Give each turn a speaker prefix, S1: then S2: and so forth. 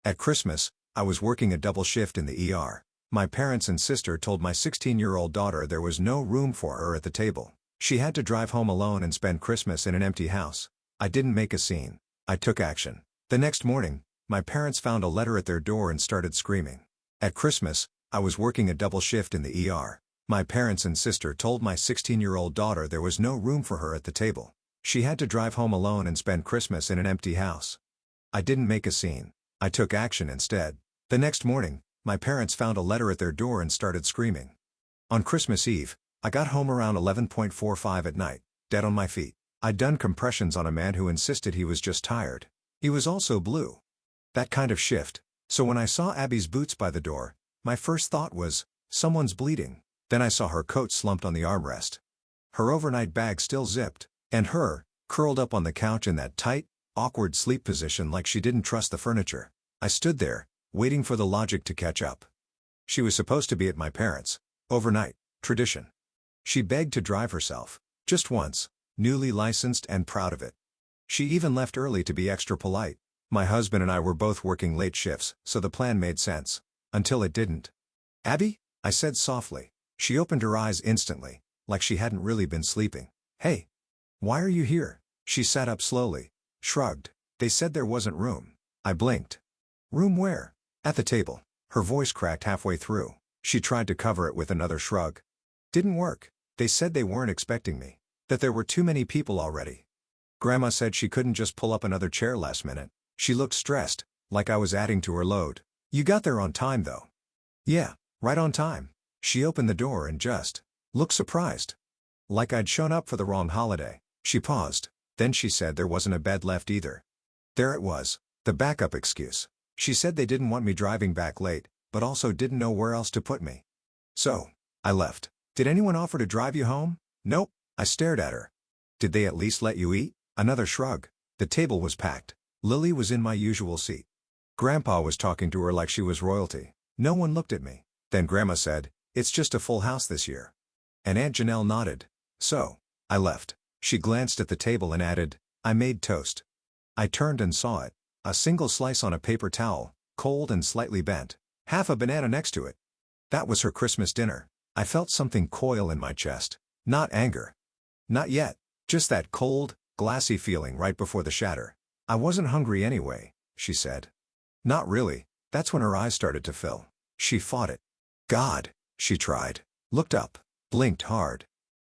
S1: At Christmas, I was working a double shift in the ER. My parents and sister told my 16-year-old daughter there was no room for her at the table. She had to drive home alone and spend Christmas in an empty house. I didn't make a scene. I took action. The next morning, my parents found a letter at their door and started screaming. At Christmas, I was working a double shift in the ER. My parents and sister told my 16-year-old daughter there was no room for her at the table. She had to drive home alone and spend Christmas in an empty house. I didn't make a scene. I took action instead. The next morning, my parents found a letter at their door and started screaming. On Christmas Eve, I got home around 11:45 at night, dead on my feet. I'd done compressions on a man who insisted he was just tired. He was also blue. That kind of shift. So when I saw Abby's boots by the door, my first thought was, someone's bleeding. Then I saw her coat slumped on the armrest. Her overnight bag still zipped, and her, curled up on the couch in that tight, awkward sleep position like she didn't trust the furniture. I stood there, waiting for the logic to catch up. She was supposed to be at my parents'. Overnight. Tradition. She begged to drive herself. Just once. Newly licensed and proud of it. She even left early to be extra polite. My husband and I were both working late shifts, so the plan made sense. Until it didn't. "Abby?" I said softly. She opened her eyes instantly, like she hadn't really been sleeping. "Hey. Why are you here?" She sat up slowly. Shrugged. "They said there wasn't room." I blinked. "Room where?" "At the table." Her voice cracked halfway through. She tried to cover it with another shrug. "Didn't work. They said they weren't expecting me. That there were too many people already. Grandma said she couldn't just pull up another chair last minute." She looked stressed, like I was adding to her load. "You got there on time though." "Yeah, right on time." She opened the door and just looked surprised. Like I'd shown up for the wrong holiday. She paused. Then she said there wasn't a bed left either. There it was. The backup excuse. She said they didn't want me driving back late, but also didn't know where else to put me. So, I left. "Did anyone offer to drive you home?" "Nope." I stared at her. "Did they at least let you eat?" Another shrug. The table was packed. Lily was in my usual seat. Grandpa was talking to her like she was royalty. No one looked at me. Then Grandma said, "It's just a full house this year." And Aunt Janelle nodded. So, I left. She glanced at the table and added, "I made toast." I turned and saw it. A single slice on a paper towel, cold and slightly bent. Half a banana next to it. That was her Christmas dinner. I felt something coil in my chest. Not anger. Not yet. Just that cold, glassy feeling right before the shatter. "I wasn't hungry anyway," she said. "Not really." That's when her eyes started to fill. She fought it. "God," she tried. Looked up. Blinked hard.